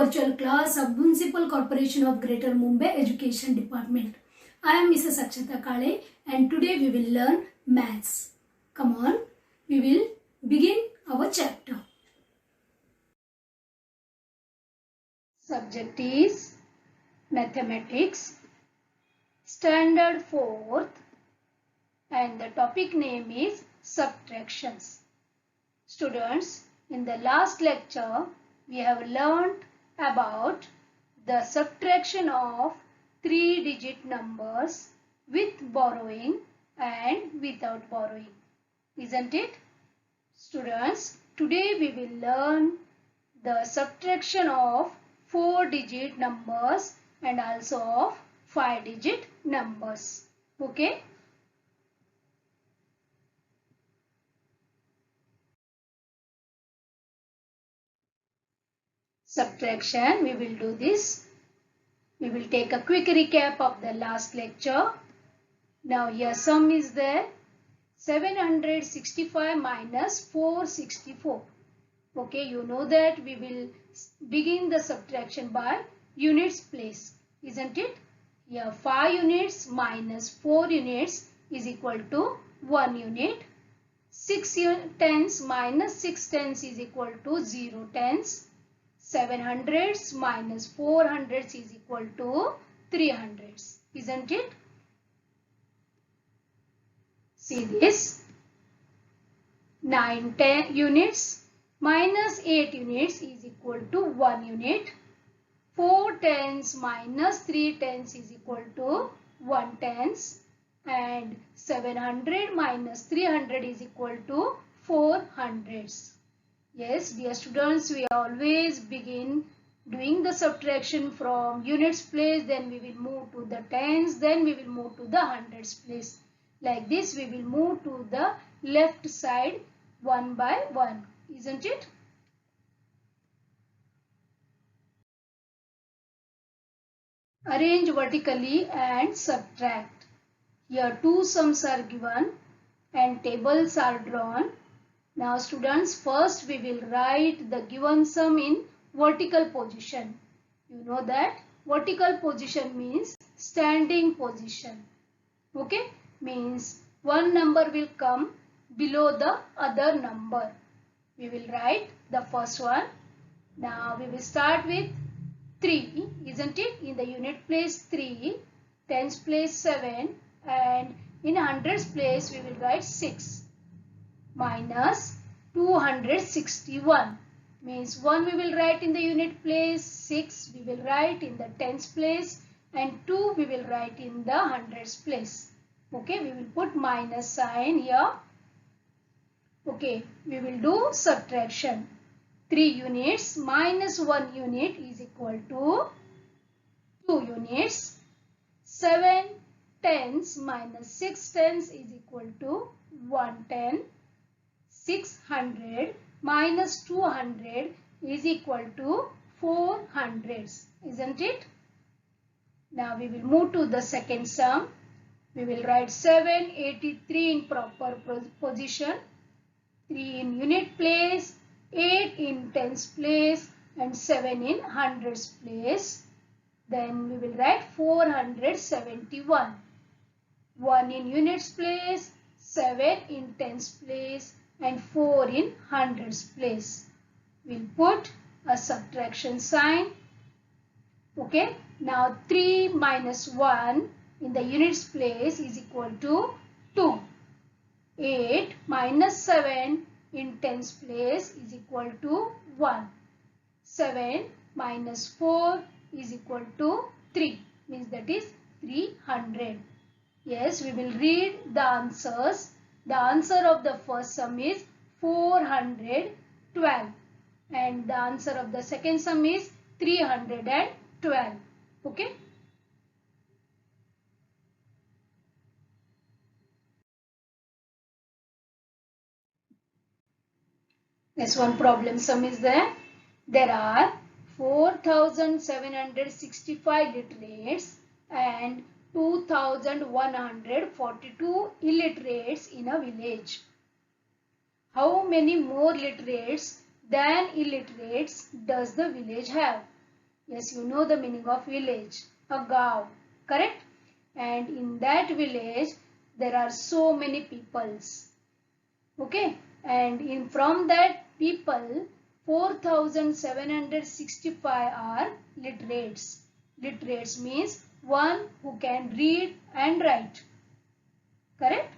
virtual class of Municipal Corporation of Greater Mumbai Education Department. I am Mrs. Akshata Kale and today we will learn maths. Come on, we will begin our chapter. Subject is Mathematics, Standard 4th, and the topic name is Subtractions. Students, in the last lecture, we have learned about the subtraction of 3-digit numbers with borrowing and without borrowing. Isn't it? Students, today we will learn the subtraction of 4-digit numbers and also of 5-digit numbers. Okay? Subtraction, we will do this. We will take a quick recap of the last lecture. Now here sum is there. 765 minus 464. Okay, you know that we will begin the subtraction by units place. Isn't it? Here 5 units minus 4 units is equal to 1 unit. 6 tenths minus 6 tenths is equal to 0 tenths. 7 hundredths minus 4 hundredths is equal to 3 hundredths. Isn't it? See this. 9 units minus 8 units is equal to 1 unit. 4 tenths minus 3 tenths is equal to 1 tenths. And 700 minus 300 is equal to 4 hundredths. Yes, dear students, we always begin doing the subtraction from units place, then we will move to the tens, then we will move to the hundreds place. Like this, we will move to the left side one by one, isn't it? Arrange vertically and subtract. Here two sums are given and tables are drawn. Now students, first we will write the given sum in vertical position. You know that vertical position means standing position. Okay, means one number will come below the other number. We will write the first one. Now we will start with 3, isn't it? In the unit place 3, tens place 7 and in hundreds place we will write 6. Minus 261 means 1 we will write in the unit place, 6 we will write in the tens place and 2 we will write in the hundreds place. Okay, we will put minus sign here. Okay, we will do subtraction. 3 units minus 1 unit is equal to 2 units. 7 tenths minus 6 tenths is equal to 1 tenth. 600 minus 200 is equal to 4 hundredths, isn't it? Now we will move to the second sum. We will write 783 in proper position, 3 in unit place, 8 in tens place and 7 in hundreds place. Then we will write 471. 1 in units place, 7 in tens place and 4 in hundreds place. We'll put a subtraction sign. Okay. Now 3 minus 1 in the units place is equal to 2. 8 minus 7 in tens place is equal to 1. 7 minus 4 is equal to 3. Means that is 300. Yes, we will read the answers. The answer of the first sum is 412 and the answer of the second sum is 312. Okay. This one problem sum is there. There are 4,765 literates and 2,142 illiterates in a village. How many more literates than illiterates does the village have? Yes, you know the meaning of village. A gaon. Correct? And in that village, there are so many peoples. Okay? And from that people, 4,765 are literates. Literates means one who can read and write. Correct?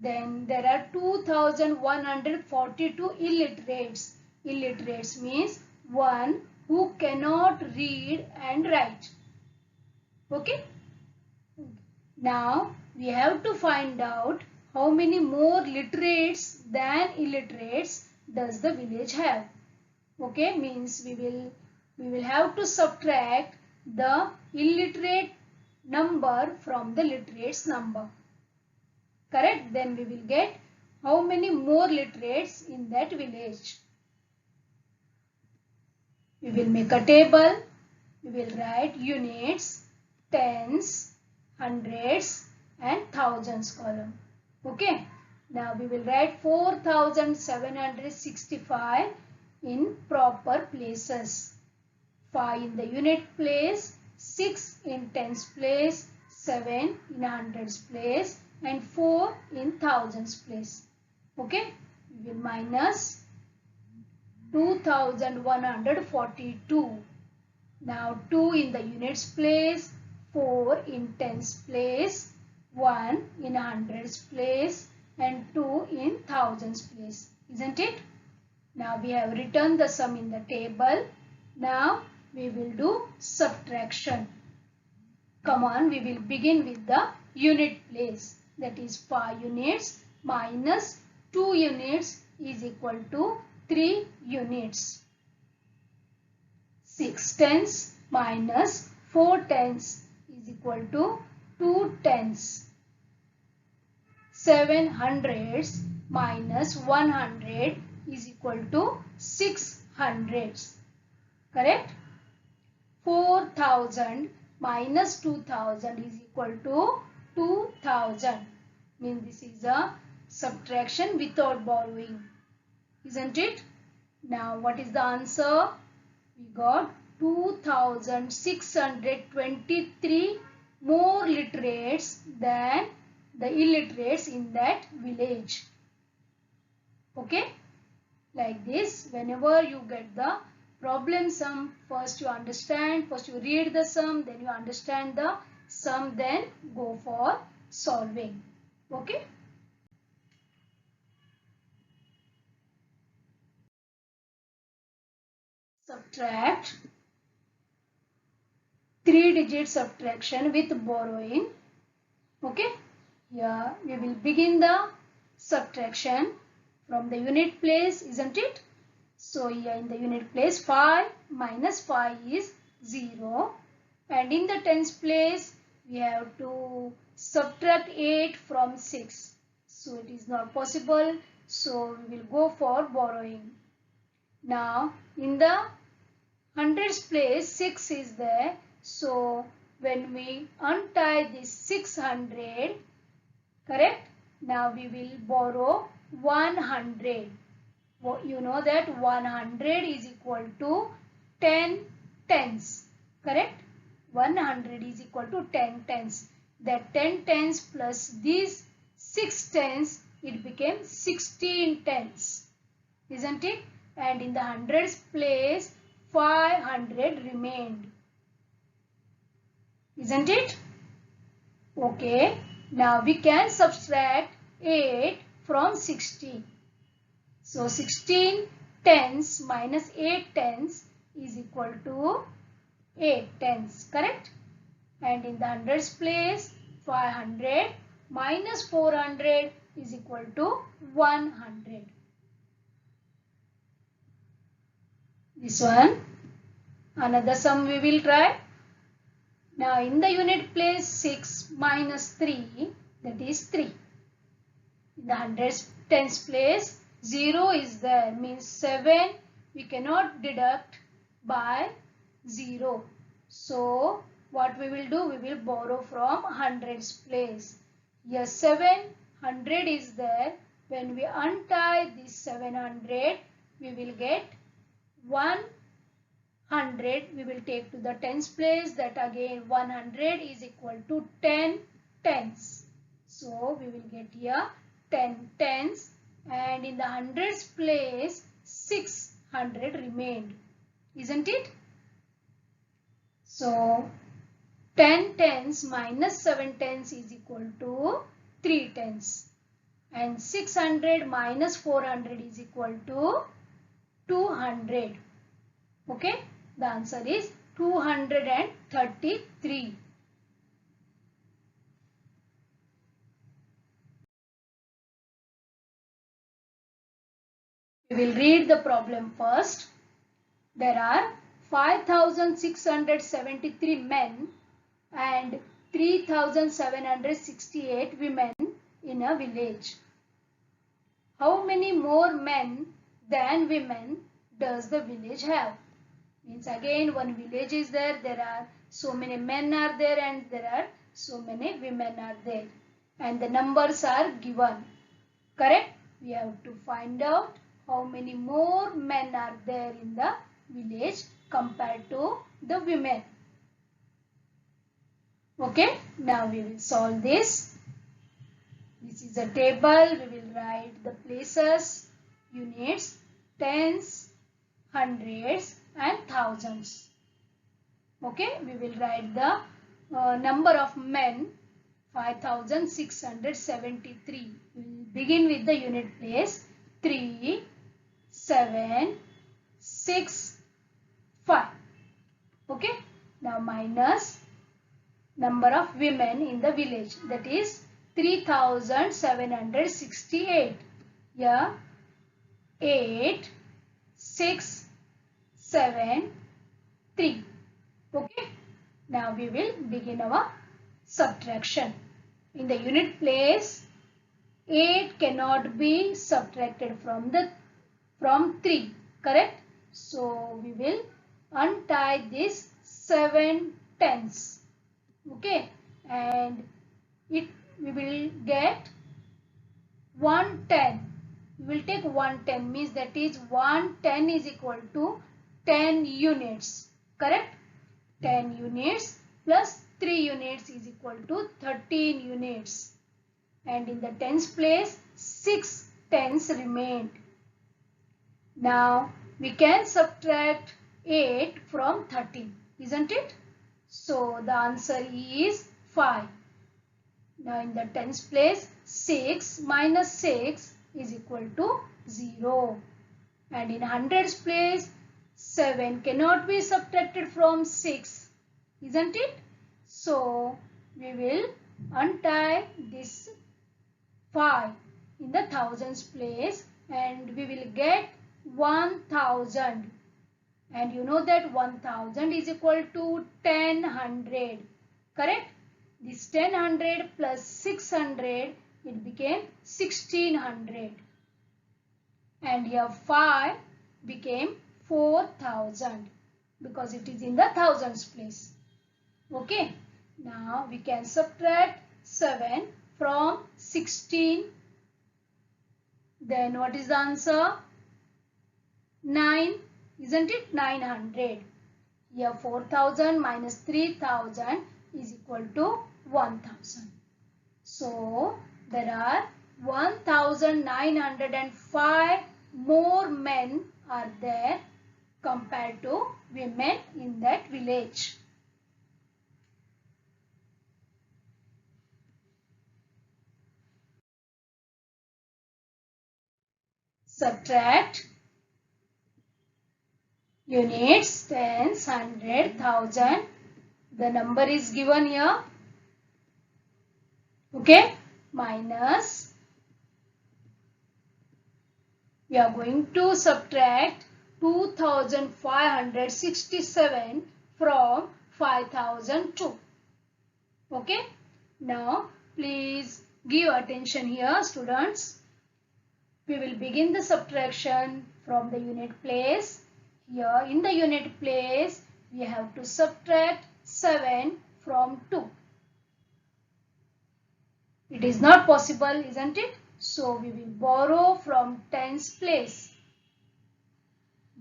Then there are 2,142 illiterates. Illiterates means one who cannot read and write. Okay? Now we have to find out how many more literates than illiterates does the village have. Okay, means we will have to subtract the illiterate number from the literates number. Correct? Then we will get how many more literates in that village. We will make a table. We will write units, tens, hundreds and thousands column. Okay. Now we will write 4,765 in proper places. 5 in the unit place, 6 in tens place, 7 in hundreds place and 4 in thousands place. Okay. We will minus 2,142. Now 2 in the units place, 4 in tens place, 1 in hundreds place and 2 in thousands place. Isn't it? Now we have written the sum in the table. Now we will do subtraction. Come on, we will begin with the unit place. That is 5 units minus 2 units is equal to 3 units. 6 tens minus 4 tens is equal to 2 tens. 7 hundreds minus 100 is equal to 6 hundreds. Correct? 4,000 minus 2,000 is equal to 2,000. Means this is a subtraction without borrowing. Isn't it? Now what is the answer? We got 2,623 more literates than the illiterates in that village. Okay? Like this, whenever you get the problem sum, first you understand, first you read the sum, then you understand the sum, then go for solving. Okay? Subtract 3-digit subtraction with borrowing. Okay? Here we will begin the subtraction from the unit place, isn't it? So here in the unit place 5 minus 5 is 0 and in the tens place we have to subtract 8 from 6. So it is not possible. So we will go for borrowing. Now in the hundreds place 6 is there. So when we untie this 600, correct? Now we will borrow 100. You know that 100 is equal to 10 tens. Correct? 100 is equal to 10 tens. That 10 tens plus these 6 tens, it became 16 tens. Isn't it? And in the hundreds place 500 remained. Isn't it? Okay. Now we can subtract 8 from 60. So 16 tens minus 8 tens is equal to 8 tens. Correct? And in the hundreds place 500 minus 400 is equal to 100. This one. Another sum we will try. Now in the unit place 6 minus 3, that is 3. In the hundreds tens place 0 is there, means 7 we cannot deduct by 0. So what we will do? We will borrow from hundreds place. Here 700 is there. When we untie this 700, we will get 1 100 we will take to the tens place. That again 100 is equal to 10 tens. So we will get here 10 tens, and in the hundreds place 600 remained, isn't it? So 10 tens minus 7 tens is equal to 3 tens, and 600 minus 400 is equal to 200. Okay, the answer is 233. We will read the problem first. There are 5,673 men and 3,768 women in a village. How many more men than women does the village have? Means again one village is there, there are so many men are there and there are so many women are there, and the numbers are given. Correct? We have to find out how many more men are there in the village compared to the women. Okay, now we will solve this. This is a table. We will write the places, units, tens, hundreds and thousands. Okay, we will write the number of men 5,673. We will begin with the unit place 3, 7, 6, 5. Okay, now minus number of women in the village, that is 3,768. Yeah, 8, 6, 7, 3. Okay, now we will begin our subtraction. In the unit place, 8 cannot be subtracted from 3, correct? So we will untie this 7 tens. Okay, and we will get 110. We will take 110, means that is 110 is equal to 10 units, correct? 10 units plus 3 units is equal to 13 units, and in the tens place 6 tens remained. Now we can subtract 8 from 13, isn't it? So the answer is 5. Now in the tens place 6 minus 6 is equal to 0, and in hundreds place 7 cannot be subtracted from 6, isn't it? So we will untie this 5 in the thousands place, and we will get 1000, and you know that 1000 is equal to 1000, correct? This 1000 plus 600, it became 1600, and here 5 became 4000 because it is in the thousands place. Okay, now we can subtract 7 from 16. Then what is the answer? 9, isn't it? 900. Here 4000 minus 3000 is equal to 1000. So there are 1905 more men are there compared to women in that village. Subtract units, tens, hundred, thousand. The number is given here. Okay, minus. We are going to subtract 2567 from 5002. Okay, now please give attention here, students. We will begin the subtraction from the unit place. Here in the unit place, we have to subtract 7 from 2. It is not possible, isn't it? So we will borrow from tens place.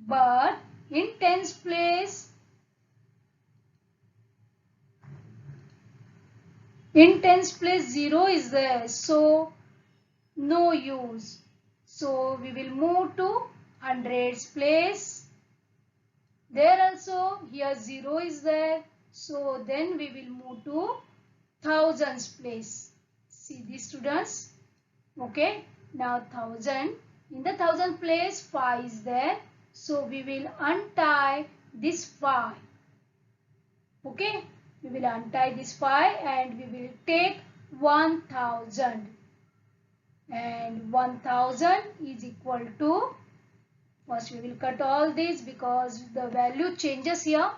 But In tens place, in tens place 0 is there, so no use. So we will move to hundreds place. There also here 0 is there, so then we will move to thousands place. See these students. Okay, now 1000. In the thousand place 5 is there, so we will untie this 5. Okay, we will untie this 5 and we will take 1000. And 1000 is equal to, first we will cut all this because the value changes here.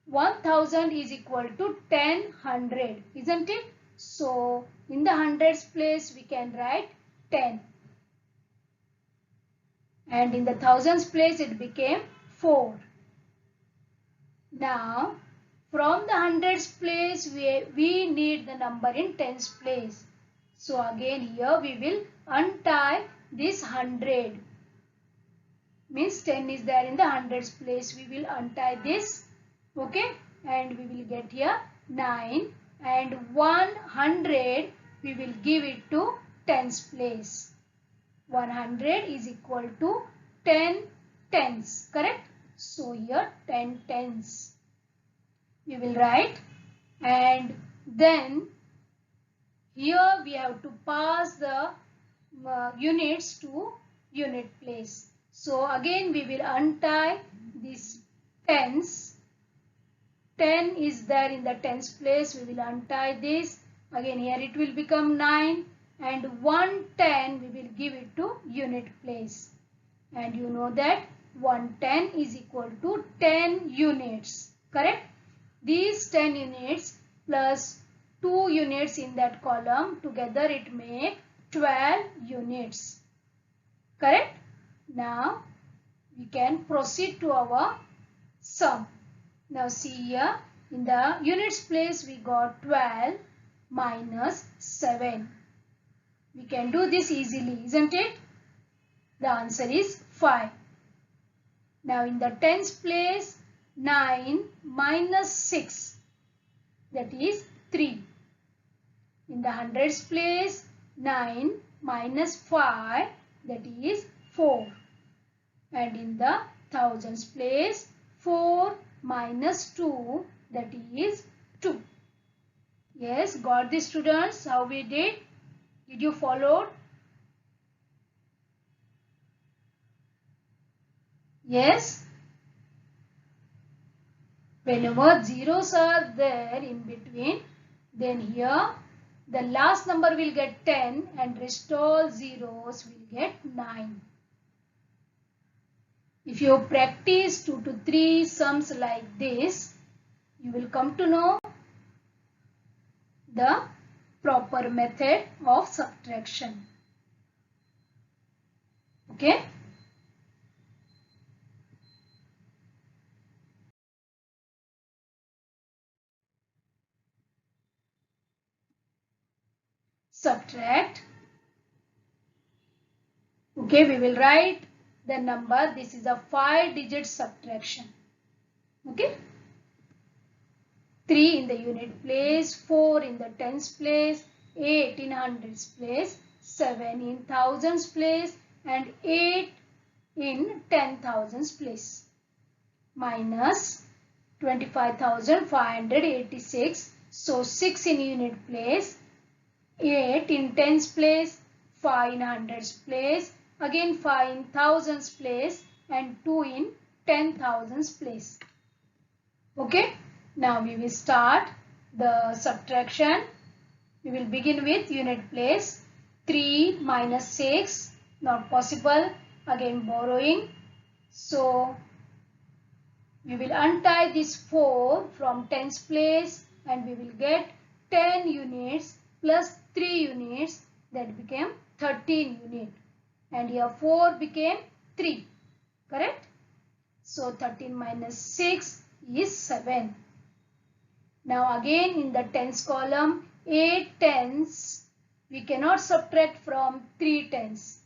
1000 is equal to 1000, isn't it? So in the hundreds place we can write 10. And in the thousands place it became 4. Now from the hundreds place we need the number in tens place. So again here we will untie this 100. Means 10 is there in the hundreds place. We will untie this. Okay. And we will get here 9. And 100 we will give it to tens place. 100 is equal to 10 tens. Correct? So here 10 tens. We will write. And then here we have to pass the units to unit place. So again we will untie this tens. 10 is there in the tens place. We will untie this. Again here it will become 9. And 110 we will give it to unit place. And you know that 110 is equal to 10 units. Correct? These 10 units plus 2 units in that column, together it make 12 units. Correct? Now we can proceed to our sum. Now see here, in the units place we got 12 minus 7. We can do this easily, isn't it? The answer is 5. Now in the tens place, 9 minus 6, that is 3. In the hundreds place, 9 minus 5, that is 4. And in the thousands place, 4 minus 2, that is 2. Yes, got this students, how we did? Did you follow? Yes. Whenever zeros are there in between, then here the last number will get 10 and rest all zeros will get 9. If you practice 2 to 3 sums like this, you will come to know the proper method of subtraction. Okay? Subtract. Okay, we will write the number. This is a 5-digit subtraction. Okay? 3 in the unit place, 4 in the tens place, 8 in hundreds place, 7 in thousands place, and 8 in 10,000s place. Minus 25,586. So 6 in unit place, 8 in tens place, 5 in hundreds place, again 5 in thousands place, and 2 in 10,000s place. Okay, now we will start the subtraction. We will begin with unit place. 3 minus 6, not possible. Again borrowing. So we will untie this 4 from tens place and we will get 10 units plus 3 units, that became 13 unit. And here 4 became 3. Correct? So 13 minus 6 is 7. Now again in the tens column, 8 tens we cannot subtract from 3 tens.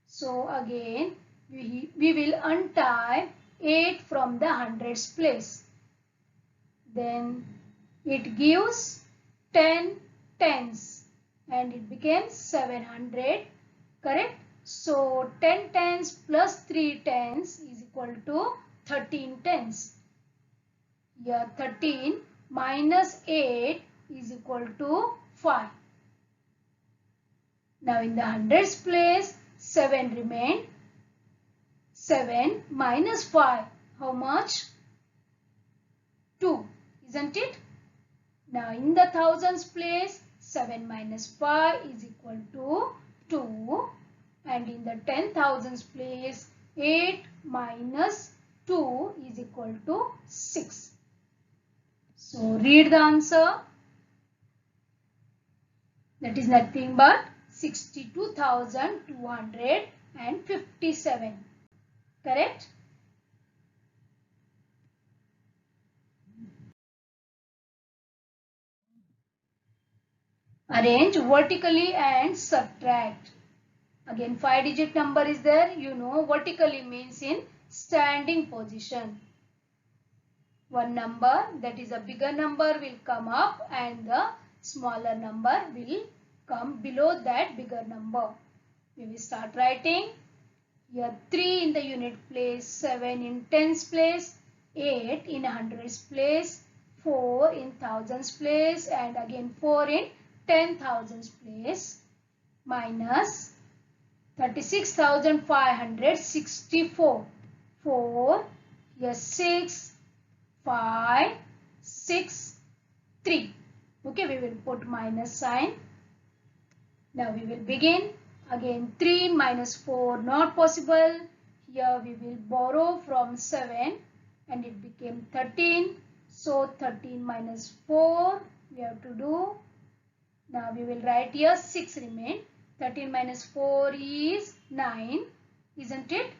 So again we will untie 8 from the hundreds place. Then it gives 10 tens and it became 700, correct? So 10 tens plus 3 tens is equal to 13 tens. Here 13 minus 8 is equal to 5. Now in the hundreds place 7 remained. 7 minus 5, how much? 2, isn't it? Now in the thousands place 7 minus 5 is equal to 2, and in the 10,000s place 8 minus 2 is equal to 6. So read the answer. That is nothing but 62,257. Correct? Arrange vertically and subtract. Again 5-digit number is there. You know vertically means in standing position. One number, that is a bigger number, will come up and the smaller number will come below that bigger number. We will start writing. Here 3 in the unit place, 7 in tens place, 8 in hundreds place, 4 in thousands place, and again 4 in 10,000s place, minus 36,564. 4, here 6, 5, 6, 3. Okay, we will put minus sign. Now we will begin. Again 3 minus 4 not possible. Here we will borrow from 7 and it became 13. So 13 minus 4 we have to do. Now we will write here 6 remain. 13 minus 4 is 9, isn't it?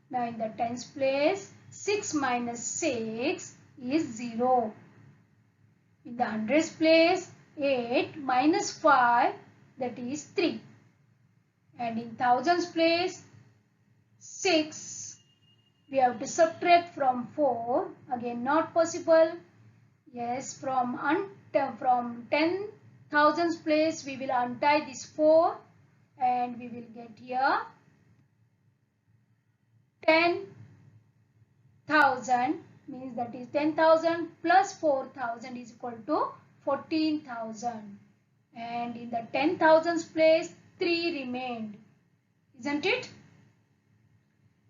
Now in the tens place 6 minus 6 is 0. In the hundreds place 8 minus 5, that is 3. And in thousands place 6 we have to subtract from 4. Again not possible. Yes, from 10,000s place we will untie this 4 and we will get here 10,000, means that is 10,000 plus 4,000 is equal to 14,000. And in the 10,000s place 3 remained, isn't it?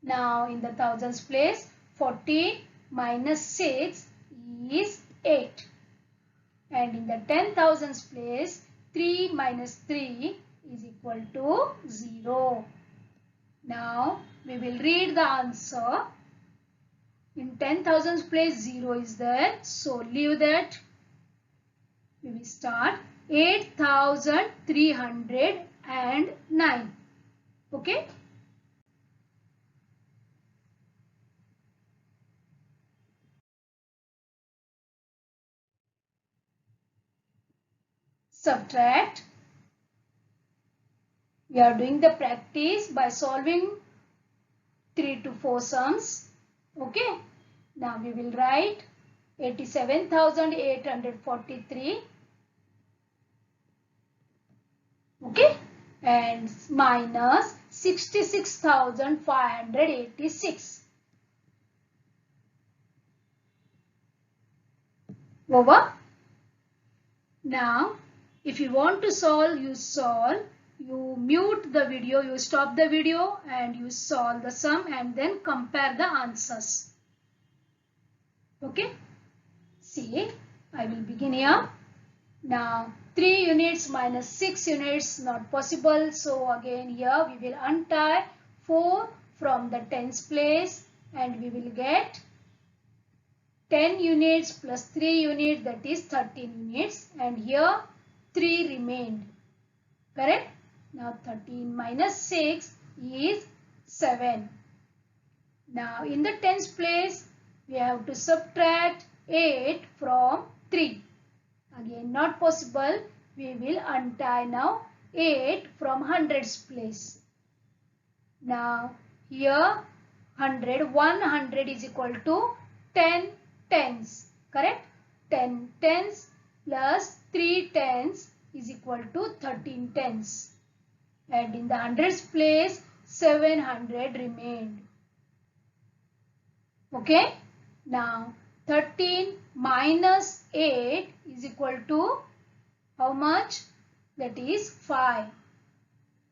Now in the thousands place 14 minus 6 is 8. And in the 10,000s place 3 minus 3 is equal to 0. Now we will read the answer. In 10,000s place 0 is there, so leave that. We will start 8,309. Okay. Subtract. We are doing the practice by solving 3 to 4 sums. Okay. Now we will write 87,843. Okay. And minus 66,586. Over. Now, if you want to solve, you solve. You mute the video, you stop the video and you solve the sum and then compare the answers. Okay. See, I will begin here. Now, 3 units minus 6 units not possible. So, again here we will untie 4 from the tens place and we will get 10 units plus 3 units, that is 13 units, and here 3 remained. Correct? Now 13 minus 6 is 7. Now in the tens place we have to subtract 8 from 3. Again not possible. We will untie now 8 from hundreds place. Now here 100. 100 is equal to 10 tens. Correct? 10 tens plus 3 tens is equal to 13 tens. And in the hundreds place, 700 remained. Okay? Now, 13 minus 8 is equal to how much? That is 5.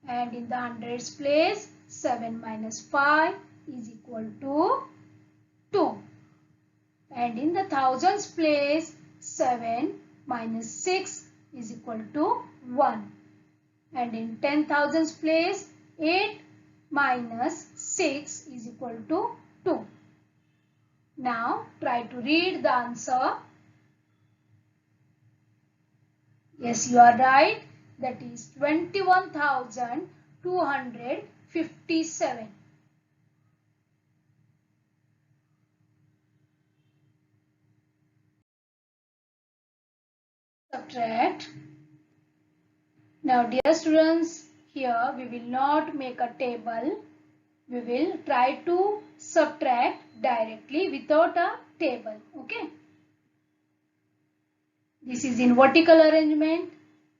And in the hundreds place, 7 minus 5 is equal to 2. And in the thousands place, 7 minus 6 is equal to 1. And in 10,000s place, 8 minus 6 is equal to 2. Now try to read the answer. Yes, you are right. That is 21,257. Subtract. Now dear students, here we will not make a table. We will try to subtract directly without a table. Okay. This is in vertical arrangement.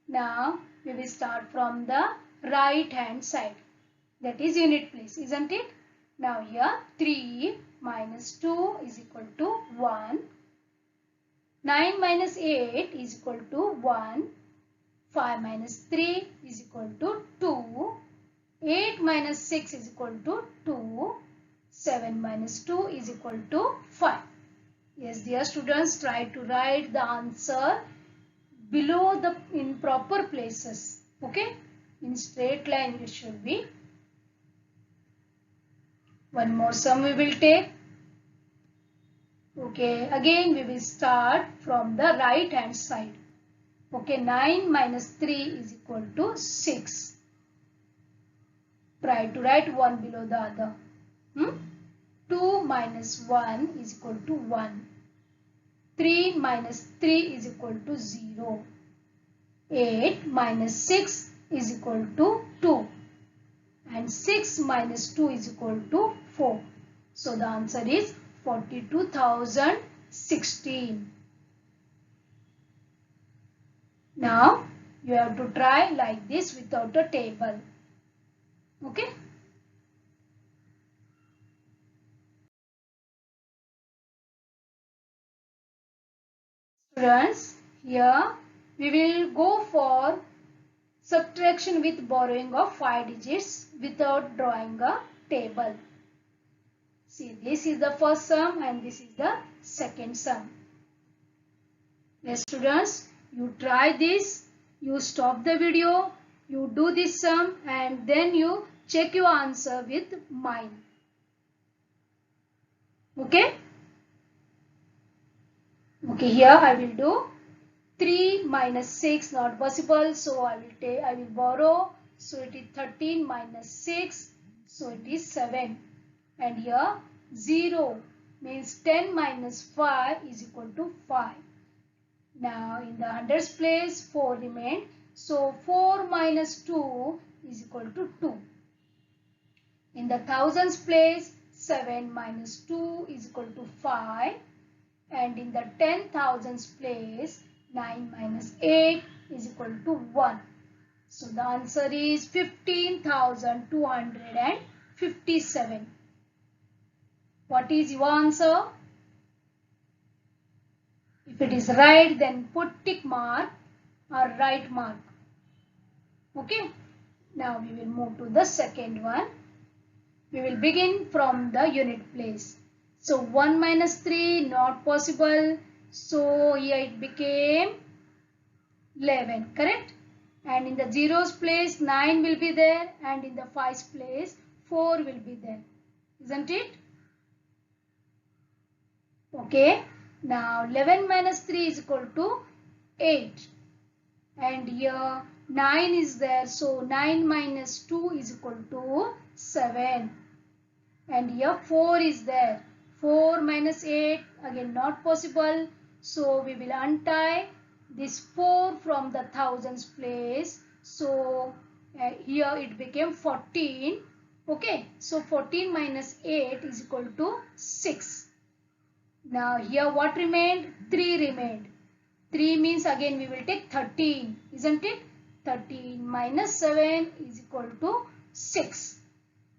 Now we will start from the right hand side. That is unit place, isn't it? Now here 3 minus 2 is equal to 1. 9 minus 8 is equal to 1. 5 minus 3 is equal to 2. 8 minus 6 is equal to 2. 7 minus 2 is equal to 5. Yes, dear students, try to write the answer below the in proper places. Okay, in straight line it should be. One more sum we will take. Okay, again we will start from the right hand side. Okay, 9 minus 3 is equal to 6. Try to write one below the other. 2 minus 1 is equal to 1. 3 minus 3 is equal to 0. 8 minus 6 is equal to 2. And 6 minus 2 is equal to 4. So the answer is 42,016. Now you have to try like this without a table. Okay. Students, here we will go for subtraction with borrowing of 5 digits without drawing a table. See, this is the first sum and this is the second sum. Yes, students, you try this, you stop the video, you do this sum and then you check your answer with mine. Okay? Okay, here I will do 3 minus 6 not possible, so I will borrow, so it is 13 minus 6, so it is 7. And here 0 means 10 minus 5 is equal to 5. Now in the hundreds place 4 remained, so 4 minus 2 is equal to 2. In the thousands place 7 minus 2 is equal to 5. And in the 10,000s place 9 minus 8 is equal to 1. So the answer is 15,257. What is your answer? If it is right, then put tick mark or right mark. Okay. Now we will move to the second one. We will begin from the unit place. So 1 minus 3 not possible. So here it became 11, correct? And in the zeros place 9 will be there and in the 5's place 4 will be there. Isn't it? Okay. Now 11 minus 3 is equal to 8. And here 9 is there. So 9 minus 2 is equal to 7. And here 4 is there. 4 minus 8 again not possible. So we will untie this 4 from the thousands place. So here it became 14. Okay, so 14 minus 8 is equal to 6. Now here what remained? 3 remained. 3 means again we will take 13, isn't it? 13 minus 7 is equal to 6.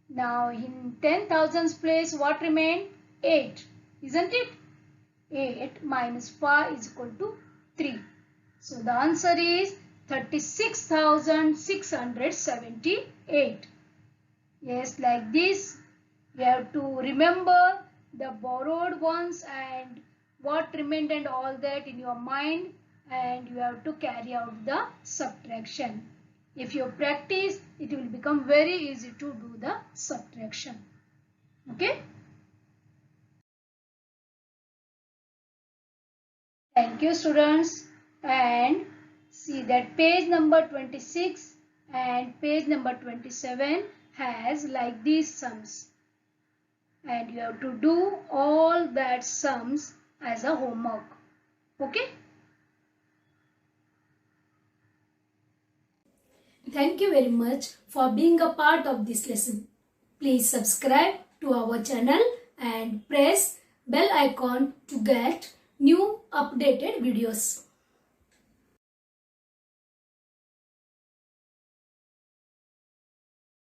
Now in 10,000's place what remained? 8, isn't it? 8 minus 5 is equal to 3. So the answer is 36,678. Yes, like this you have to remember the borrowed ones and what remained and all that in your mind, and you have to carry out the subtraction. If you practice, it will become very easy to do the subtraction. Okay. Thank you, students. And see that page number 26 and page number 27 has like these sums. And you have to do all that sums as a homework. Okay. Thank you very much for being a part of this lesson. Please subscribe to our channel and press bell icon to get new updated videos.